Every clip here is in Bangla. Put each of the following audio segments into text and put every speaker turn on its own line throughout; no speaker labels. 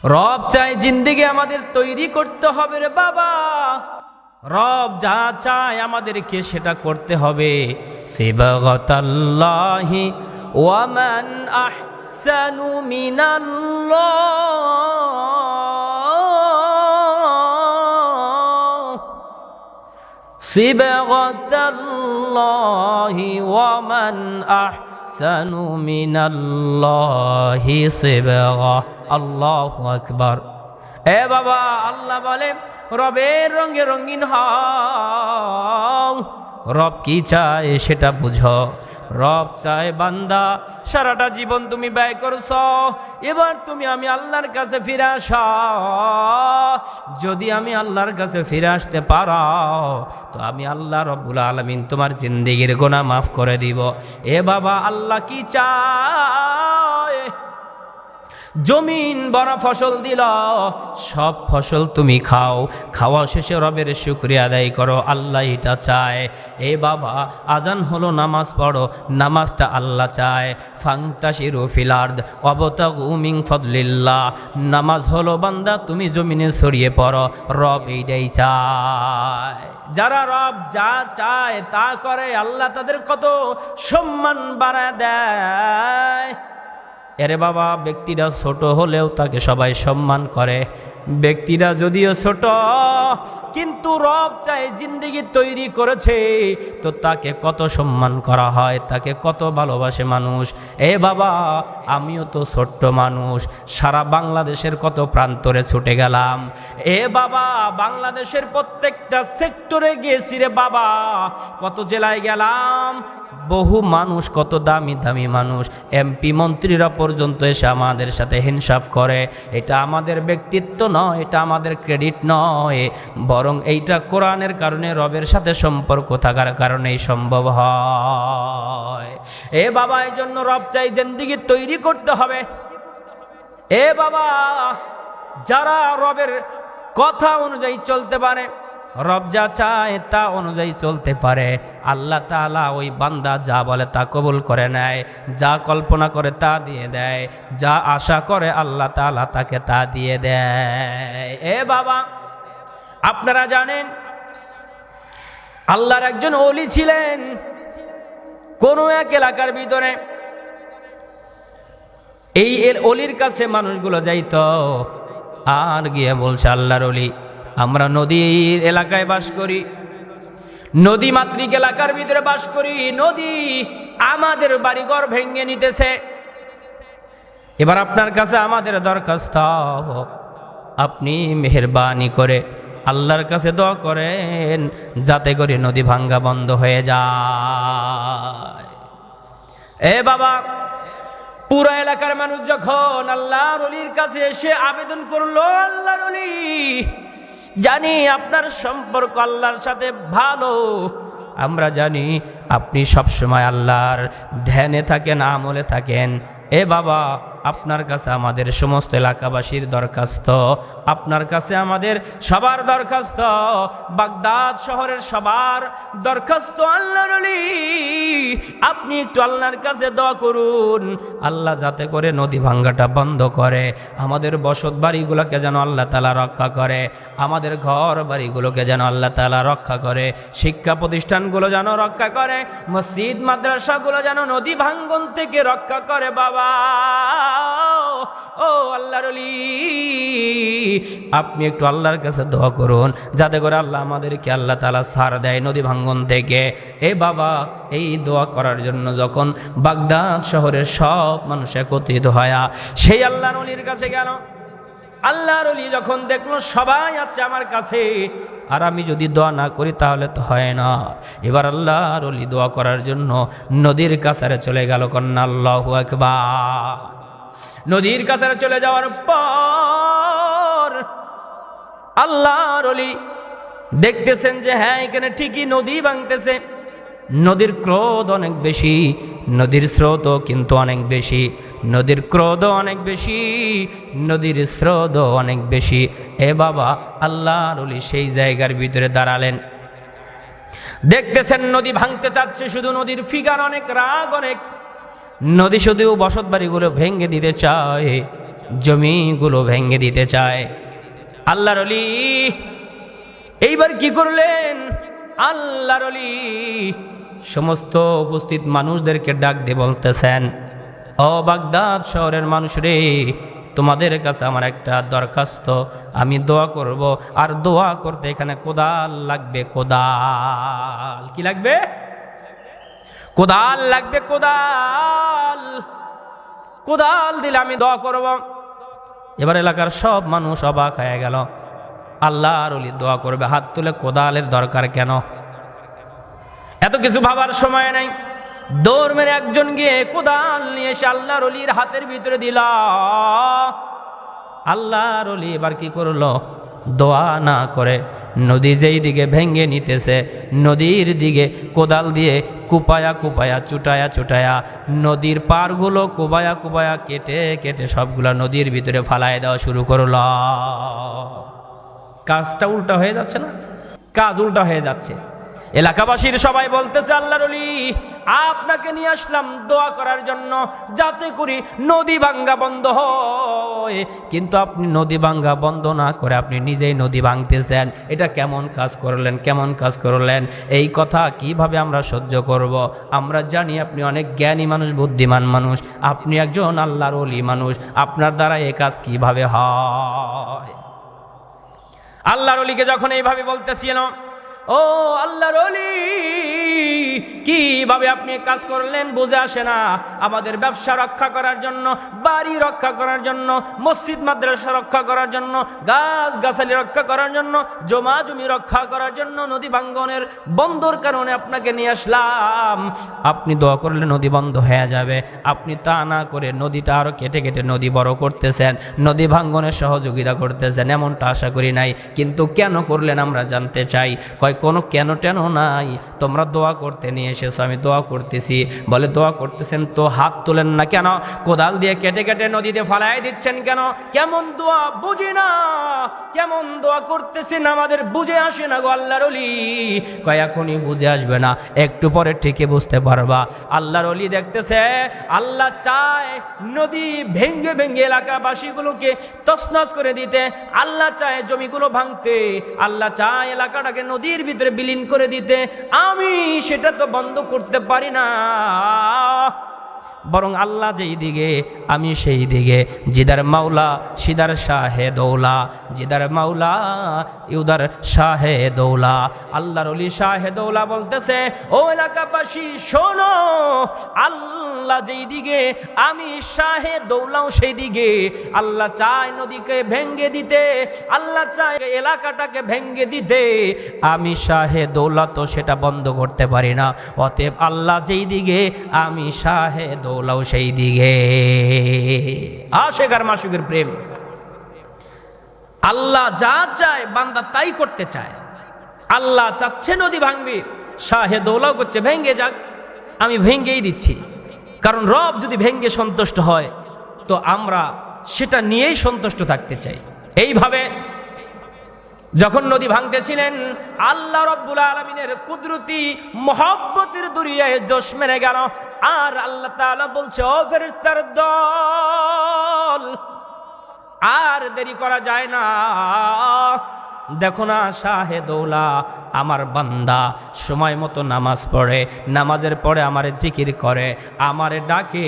রব চায় জিন্দেগি আমাদের তৈরি করতে হবে রে বাবা। রব যা চায় আমাদেরকে সেটা করতে হবে। সিবাগাতাল্লাহি ওয়া মান আহসানু মিনাল্লাহ, সিবাগাতাল্লাহি ওয়া মান আহসানু মিনাল্লাহি সিবাগা। আল্লাহু আকবার। এ বাবা, আল্লাহ বলে রবের রঙে রঙিন হও। রব কি চায় সেটা বুঝো। রব চায় বান্দা সারাটা জীবন তুমি ব্যয় করছো, এবার আমি আল্লাহর কাছে ফিরে আসো। যদি আমি আল্লাহর কাছে ফিরে আসতে পারো তো আমি আল্লাহ রব্বুল আলামিন তোমার জিন্দেগির গুনাহ মাফ করে দিব। এ বাবা, আল্লাহ কি চায়? জমিন বড় ফসল দিল, সব ফসল তুমি খাও, খাওয়া শেষে রবের শুকরিয়া আদায় করো। আল্লাহ এটা চায়। এ বাবা, আজান হলো, নামাজ পড়ো, নামাজটা আল্লাহ চায়। ফান্তাশিরু ফিল আরদ ওয়াবতাগু মিন ফাদলিল্লাহ। নামাজ হলো বান্দা তুমি জমিনে ছড়িয়ে পড়ো, রব এইটাই চায়। যারা রব যা চায় তা করে, আল্লাহ তাদের কত সম্মান বাড়ায় দেয়। এরে বাবা, ব্যক্তিরা ছোট হলেও তাকে সবাই সম্মান করে। ব্যক্তিরা যদিও ছোট, কিন্তু রব চাই জিন্দেগি তৈরি করেছে তো তাকে কত সম্মান করা হয়, তাকে কত ভালোবাসে মানুষ। এ বাবা, আমিও তো ছোট্ট মানুষ, সারা বাংলাদেশের কত প্রান্তরে ছুটে গেলাম। এ বাবা, বাংলাদেশের প্রত্যেকটা সেক্টরে গিয়েছি রে বাবা, কত জেলায় গেলাম। বহু মানুষ, কত দামি দামি মানুষ, এমপি মন্ত্রীরা পর্যন্ত এসে আমাদের সাথে হিংসাপ করে। এটা আমাদের ব্যক্তিত্ব নয়, এটা আমাদের ক্রেডিট নয়, বরং এইটা কোরআনের কারণে, রবের সাথে সম্পর্ক থাকার কারণেই সম্ভব হয়। এ বাবা, এই জন্য রব চাই জিন্দেগি তৈরি করতে হবে। এ বাবা, যারা রবের কথা অনুযায়ী চলতে পারে, রব যা চায় তা অনুযায়ী চলতে পারে, আল্লাহ তাআলা ওই বান্দা যা বলে তা কবুল করে নেয়, যা কল্পনা করে তা দিয়ে দেয়, যা আশা করে আল্লাহ তাআলা তাকে তা দিয়ে দেয়। এ বাবা, আপনারা জানেন আল্লাহর একজন ওলি ছিলেন। কোন এক এলাকার ভিতরে এই ওলির কাছে মানুষগুলো যাইত, আর গিয়ে বলছে, আল্লাহর ওলি, আমরা নদীর এলাকায় বাস করি, নদী মাতৃক এলাকার ভিতরে বাস করি, নদী আমাদের বাড়িঘর ভেঙে নিতেছে। এবার আপনার কাছে আমাদের দরখাস্ত, আপনি মেহেরবানি করে আল্লাহর কাছে দোয়া করেন যাতে করে নদী ভাঙ্গা বন্ধ হয়ে যায়। এ বাবা, পুরা এলাকার মানুষ যখন আল্লাহর ওলির কাছে এসে আবেদন করলো, আল্লাহর ওলি, জানি আপনার সম্পর্ক আল্লাহর সাথে ভালো, আমরা জানি আপনি সবসময় আল্লাহর ধ্যানে থাকেন, আমলে থাকেন। এ বাবা, আপনার কাছে আমাদের সমস্ত এলাকাবাসীর দরখাস্ত, আপনার কাছে আমাদের সবার দরখাস্ত, বাগদাদ শহরের সবার দরখাস্ত, আল্লাহর ওলি, আপনি একটু আল্লাহর কাছে দোয়া করুন, আল্লাহ যাতে করে নদী ভাঙ্গাটা বন্ধ করে, আমাদের বসত বাড়িগুলোকে যেন আল্লাহ তাআলা রক্ষা করে, আমাদের ঘর বাড়িগুলোকে যেন আল্লাহ তাআলা রক্ষা করে, শিক্ষা প্রতিষ্ঠানগুলো যেন রক্ষা করে, মসজিদ মাদ্রাসাগুলো যেন নদী ভাঙ্গন থেকে রক্ষা করে। বাবা, ও আল্লাহর ওলি, আপনি একটু আল্লাহর কাছে দোয়া করুন যাতে করে আল্লাহ আমাদেরকে আল্লাহ তাআলা ছাড় দেয় নদী ভাঙ্গন থেকে। এ বাবা, এই দোয়া করার জন্য যখন বাগদাদ শহরের সব মানুষ একত্রিত হয় সেই আল্লাহর ওলির কাছে গেল, আল্লাহর ওলি যখন দেখলো সবাই আছে আমার কাছে, আর আমি যদি দোয়া না করি তাহলে তো হয় না, এবার আল্লাহর ওলি দোয়া করার জন্য নদীর কাছারে চলে গেল। কন্যা আল্লাহু আকবার। নদীর কাছারে চলে যাওয়ার পর আল্লাহর ওলি দেখতেছেন যে হ্যাঁ, এখানে ঠিকই নদী ভাঙতেছে, নদীর ক্রোধ অনেক বেশি, নদীর স্রোতও কিন্তু অনেক বেশি, নদীর ক্রোধ অনেক বেশি, নদীর স্রোত অনেক বেশি। এ বাবা, আল্লাহর ওলি সেই জায়গার ভিতরে দাঁড়ালেন, দেখতেছেন নদী ভাঙতে চাচ্ছে, শুধু নদীর ফিগার অনেক, রাগ অনেক, নদী শুধু বসত বাড়িগুলো ভেঙে দিতে চায়, জমিগুলো ভেঙে দিতে চায়। আল্লাহর ওলি এইবার কি করলেন? আল্লাহর ওলি সমস্ত উপস্থিত মানুষদেরকে ডাক দিয়ে বলতেছেন, ও বাগদাদ শহরের মানুষ রে, তোমাদের কাছে আমার একটা দরখাস্ত, আমি দোয়া করব, আর দোয়া করতে এখানে কোদাল লাগবে। কোদাল কি লাগবে? কোদাল লাগবে। কোদাল কোদাল দিলে আমি দোয়া করব। এবার এলাকার সব মানুষ অবাক হয়ে গেল। আল্লাহর ওলি দোয়া করবে, হাত তুলে কোদালের দরকার কেন? এত কিছু ভাবার সময় নাই। দৌড় মেরে একজন গিয়ে কোদাল নিয়ে এসে আল্লাহর ওলির হাতের ভিতরে দিল। আল্লাহর ওলি এবার কি করলো? দোয়া না করে নদী যেই দিকে ভেঙে নিতেছে, নদীর দিকে কোদাল দিয়ে কুপায়া কুপায়া চুটায়া চুটায়া নদীর পারগুলো কুবায়া কুবায়া কেটে কেটে সবগুলা নদীর ভিতরে ফালায় দেওয়া শুরু করল। কাজটা উল্টা হয়ে যাচ্ছে না? কাজ উল্টা হয়ে যাচ্ছে। এলাকাবাসীর সবাই বলতেছে, আল্লাহর ওলি আপনাকে নিয়ে আসলাম দোয়া করার জন্য, যাতে করে নদী ভাঙ্গা বন্ধ হয়, কিন্তু আপনি নদী ভাঙ্গা বন্ধ না করে আপনি নিজেই নদী ভাঙতেছেন। এটা কেমন কাজ করলেন? কেমন কাজ করলেন? এই কথা কিভাবে আমরা সহ্য করব? আমরা জানি আপনি অনেক জ্ঞানী মানুষ, বুদ্ধিমান মানুষ, আপনি একজন আল্লাহর ওলি মানুষ, আপনার দ্বারা এই কাজ কিভাবে হয়? আল্লাহর ওলিকে যখন এইভাবে বলতেছিল, ও আল্লাহর ওলি কিভাবে আপনি কাজ করলেন বুঝে আসে না। আমাদের ব্যবসা রক্ষা করার জন্য, বাড়ি রক্ষা করার জন্য, মসজিদ মাদ্রাসা রক্ষা করার জন্য, গাছ গাছালি রক্ষা করার জন্য, জমা জমি রক্ষা করার জন্য নদী ভাঙ্গনের বন্ধর কারণে আপনাকে নিয়ে আসলাম। আপনি দোয়া করলে নদী বন্ধ হয়ে যাবে, আপনি তা না করে নদীটা আরো কেটে কেটে নদী বড় করতেছেন, নদী ভাঙ্গনের সহযোগিতা করতেছেন। এমনটা আশা করি নাই, কিন্তু কেন করলেন আমরা জানতে চাই। কোনো কেন টেন নাই, তোমরা দোয়া করতে নিয়ে এসেছো, আমি দোয়া করতেছি। বলে দোয়া করতেছেন তো হাত তোলেন না কেন? কোদাল দিয়ে কেটে কেটে নদীতে ফালাই দিচ্ছেন কেন? কেমন দোয়া বুঝি না, কেমন দোয়া করতেছেন আমাদের বুঝে আসে না গো আল্লাহর ওলি। কয় এখনই বুঝে আসবে না, একটু পরে ঠিকই বুঝতে পারবা। আল্লাহর ওলি দেখতেছে আল্লাহ চায় নদী ভেঙ্গে ভেঙ্গে এলাকাবাসীগুলোকে তছনছ করে দিতে, আল্লাহ চায় জমিগুলো ভাঙতে, আল্লাহ চায় এলাকাটাকে নদীর ভিতরে বিলীন করে দিতে। আমি সেটা তো বন্ধ করতে পারি না, বরং আল্লাহ যেই দিকে আমি সেই দিকে। জিদার মাওলা সিদার শাহে দৌলা, জিদার মাওলা ইউদার শাহে দৌলা। আল্লাহর ওলি শাহে দৌলা বলতেছে, ও এলাকাবাসী শোনো, আল্লাহ যেই দিকে আমি শাহে দৌলাও সেই দিকে। আল্লাহ চায় নদীকে ভেঙ্গে দিতে, আল্লাহ চায় এলাকাটাকে ভেঙ্গে দিতে, আমি শাহে দৌলা তো সেটা বন্ধ করতে পারি না। অতএব আল্লাহ যেই দিকে আমি শাহে দৌলাও সেই দিকে। আশিক আর মাশুকের প্রেম। আল্লাহ যা চায় বান্দা তাই করতে চায়। আল্লাহ চাচ্ছে নদী ভাঙবে, শাহে দৌলাও করছে ভেঙ্গে যাক, আমি ভেঙ্গেই দিচ্ছি। কারণ রব যদি ভেঙ্গে সন্তুষ্ট হয় তো আমরা সেটা নিয়েই সন্তুষ্ট থাকতে চাই। এইভাবে যখন নদী ভাঙতেছিলেন, আল্লাহ রব্বুল আলামিনের কুদরতি মহব্বতের দরিয়ায় জোশ মেরে গেল। আর আল্লাহ তাআলা বলছে, ও ফেরেশতার দল, আর দেরি করা যায় না। দেখো না শাহে দৌলা আমার বান্দা সময় মতো নামাজ পড়ে, নামাজের পরে আমারে জিকির করে, আমারে ডাকে,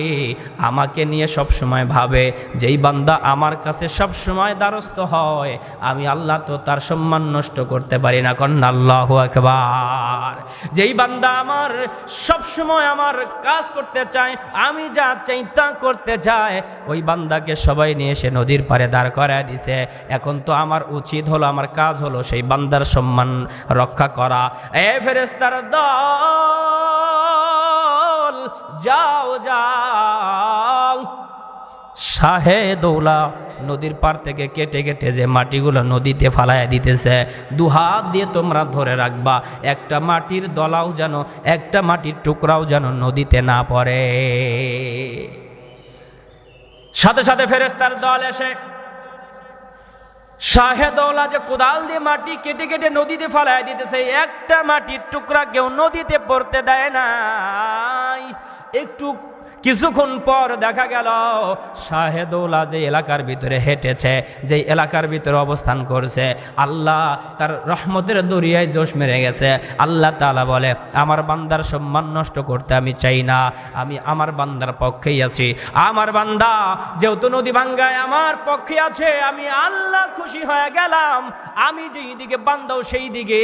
আমাকে নিয়ে সব সময় ভাবে। যেই বান্দা আমার কাছে সব সময় দ্বারস্থ হয়, আমি আল্লাহ তো তার সম্মান নষ্ট করতে পারি না। কন্যা আল্লাহু আকবার। যেই বান্দা আমার সব সময় আমার কাজ করতে চায়, আমি যা চাই তা করতে চায়, ওই বান্দাকে সবাই নিয়ে এসে নদীর পাড়ে দাঁড় করায় দিছে। এখন তো আমার উচিত হলো, আমার কাজ হলো সেই বান্দার সম্মান রক্ষা করা। এ ফেরেশতার দল, যাও যাও, শাহে দৌলা নদীর পার থেকে কেটে কেটে যে মাটিগুলো নদীতে ফালাইয়া দিতেছে, দুহাত দিয়ে তোমরা ধরে রাখবা, একটা মাটির দলাও যেন, একটা মাটির টুকরাও যেন নদীতে না পড়ে। সাথে সাথে ফেরেশতার দল এসে শাহে দৌলা যে কোদাল দিয়ে মাটি কেটে কেটে নদীতে ফালাই দিতেছে, একটা মাটির টুকরা কেউ নদীতে পড়তে দেয় নাই। একটু কিছুক্ষণ পর দেখা গেল শাহেদৌলা যে এলাকার ভিতরে হেঁটেছে, যে এলাকার ভিতরে অবস্থান করছে, আল্লাহ তার রহমতের দরিয়ায় জোশ মেরে গেছে। আল্লাহ তাআলা বলে, আমার বান্দার সম্মান নষ্ট করতে আমি চাই না, আমি আমার বান্দার পক্ষেই আছি। আমার বান্দা যেহেতু নদী ভাঙ্গায় আমার পক্ষে আছে, আমি আল্লাহ খুশি হয়ে গেলাম। আমি যেই দিকে বান্দাও সেই দিকে,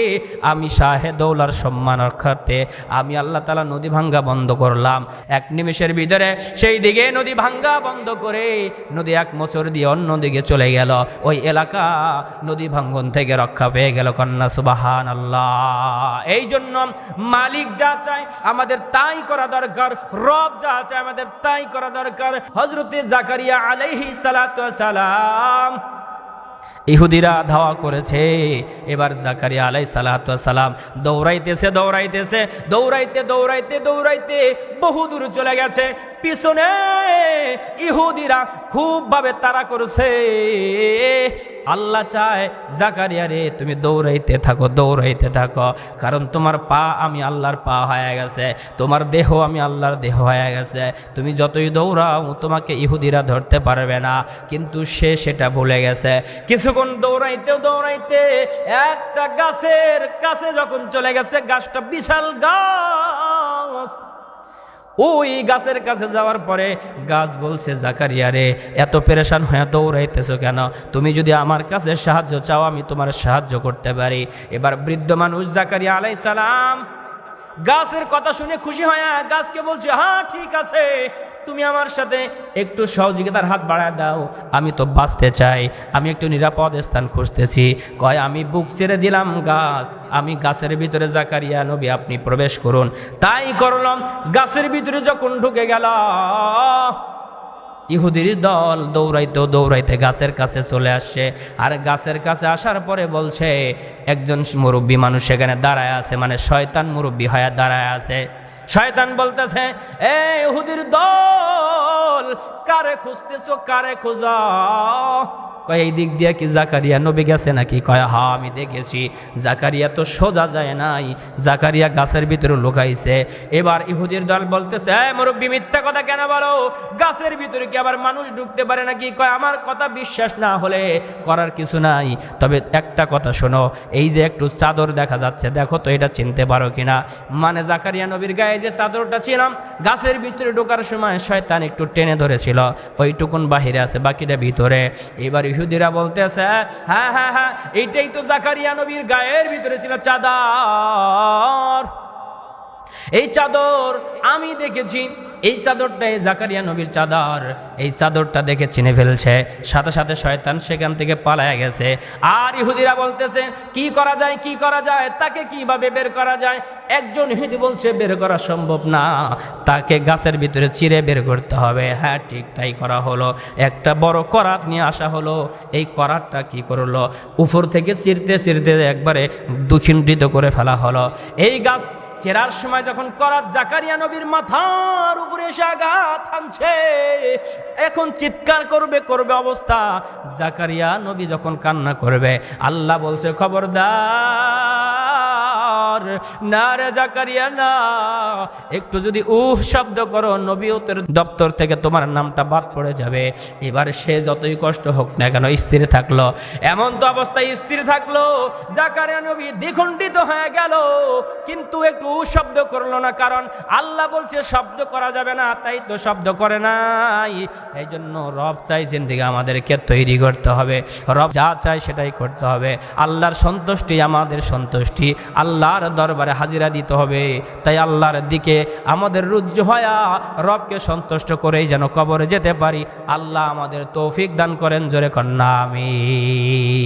আমি শাহেদৌলার সম্মান রক্ষার্থে আমি আল্লাহ তাআলা নদী ভাঙ্গা বন্ধ করলাম। এক নিমেষের ভিতরে সেই দিকে নদী ভাঙ্গা বন্ধ করে নদী এক মোচড় দিয়ে অন্য দিকে চলে গেল। ওই এলাকা নদী ভাঙ্গন থেকে রক্ষা পেয়ে গেল। কন্যা সুবহানাল্লাহ। এই জন্য মালিক যা চায় আমাদের তাই করা দরকার, রব যা চায় আমাদের তাই করা দরকার। হযরতে জাকারিয়া আলাইহিস সালাতু ওয়াস সালাম, ইহুদিরা ধাওয়া করেছে, এবার জাকারিয়া আলাইহিস সালাতু ওয়াস সালাম দৌড়াইতেছে দৌড়াইতেছে দৌড়াইতে দৌড়াইতে দৌড়াইতে বহুদূর চলে গেছে। পিছনে ইহুদিরা খুব ভাবে তাড়া করছে। আল্লাহ চায়, জাকারিয়া রে তুমি দৌড়াইতে থাকো দৌড়াইতে থাকো, কারণ তোমার পা আমি আল্লাহর পা হয়ে গেছে, তোমার দেহ আমি আল্লাহর দেহ হয়ে গেছে। তুমি যতই দৌড়াও তোমাকে ইহুদিরা ধরতে পারবে না। কিন্তু সে সেটা ভুলে গেছে। কিছুক্ষণ দৌড়াইতে দৌড়াইতে একটা গাছের কাছে যখন চলে গেছে, গাছটা বিশাল গাছ। ওই গাছের কাছে যাওয়ার পরে গাছ বলছে, জাকারিয়া রে এত পেরেশান হয়ে দৌড়াইতেছো কেন? তুমি যদি আমার কাছে সাহায্য চাও আমি তোমার সাহায্য করতে পারি। এবার বৃদ্ধ মানুষ জাকারিয়া আলাইহিস সালাম গাছের কথা শুনে খুশি হয়ে গাছকে বলছে, হ্যাঁ ঠিক আছে, তুমি আমার সাথে একটু সহযোগিতার হাত বাড়ায় দাও, আমি তো বাঁচতে চাই, আমি একটু নিরাপদ স্থান খুঁজতেছি। কয় আমি বুক ছেড়ে দিলাম গাছ, আমি গাছের ভিতরে জাকারিয়া নবী আপনি প্রবেশ করুন। তাই করলাম। গাছের ভিতরে যখন ঢুকে গেল, ইহুদির দল দৌড়াইতে দৌড়াইতে গাছের কাছে চলে আসছে। আর গাছের কাছে আসার পরে বলছে, একজন মুরব্বী মানুষ সেখানে দাঁড়ায় আছে, মানে শয়তান মুরব্বী হয়ে দাঁড়ায় আছে। শয়তান বলতেছে, এ ইহুদির দল, কারে খুঁজতেছো, কারে খোঁজা? কয় এই দিক দিয়ে কি জাকারিয়া নবী গেছে নাকি? কয় হ্যাঁ আমি দেখেছি। জাকারিয়া তো সোজা যায় নাই, জাকারিয়া গাছের ভিতরে লুকাইছে। এবার ইহুদির দল বলতেছে, মুরব্বী মিথ্যা কথা কেন বলো? গাছের ভিতরে কি আবার মানুষ ঢুকতে পারে নাকি? কয় আমার কথা বিশ্বাস না হলে করার কিছু নাই, তবে একটা কথা শোনো, এই যে একটু চাদর দেখা যাচ্ছে, দেখো তো এটা চিনতে পারো কিনা? মানে জাকারিয়া নবীর গায়ে যে চাদরটা ছিলাম, গাছের ভিতরে ঢোকার সময় শয়তান একটু টেনে ধরেছিল, ওইটুকুন বাহিরে আছে, বাকিটা ভিতরে। এবার ইহুদিরা বলতেছে, হ্যাঁ হ্যাঁ হ্যাঁ এইটাই তো জাকারিয়া নবীর গায়ের ভিতরে ছিল চাদর, এই চাদর আমি দেখেছি, এই চাদরটাই জাকারিয়া নবীর চাদর। এই চাদরটা দেখে চিনে ফেলছে, সাথে সাথে শয়তান সেখান থেকে পালায়া গেছে। আর ইহুদিরা বলতেছে, কি করা যায়, কি করা যায়, তাকে কিভাবে বের করা যায়? একজন ইহুদি বলছে বের করা সম্ভব না, তাকে গাছের ভিতরে চিরে বের করতে হবে। হ্যাঁ ঠিক তাই করা হলো। একটা বড় করাত নিয়ে আসা হলো। এই করাতটা কি করলো, উপর থেকে চিরতে চিরতে একবারে দুখিন্ডিত করে ফেলা হলো। এই গাছ চেরার সময় যখন করাত জাকারিয়া নবীর মাথার উপরে এসে আঘাত হানছে, এখন চিৎকার করবে করবে অবস্থা। জাকারিয়া নবী যখন কান্না করবে, আল্লাহ বলছে, খবরদার না রে জাকারিয়া না, একটু যদি শব্দ করো নবীয়তের দপ্তর থেকে তোমার নামটা বাদ পড়ে যাবে। এবার সে যতই কষ্ট হোক না কেন স্থির থাকলো। এমন তো অবস্থায় স্থির থাকলো, জাকারিয়া নবী দ্বিখণ্ডিত হয়ে গেল, কিন্তু একটু শব্দ করলো না, কারণ আল্লাহ বলছে শব্দ করা যাবে না, তাই তো শব্দ করে নাই। এই জন্য রব চাই জিন্দেগি আমাদেরকে তৈরি করতে হবে, রব যা চায় সেটাই করতে হবে। আল্লাহর সন্তুষ্টি আমাদের সন্তুষ্টি, আল্লাহর দরবারে হাজিরা দিতে হবে। তাই আল্লাহর দিকে আমাদের রুজু হয়া রবকে সন্তুষ্ট করেই যেন কবরে যেতে পারি। আল্লাহ আমাদের তৌফিক দান করেন, জোরে কন্যা আমিন।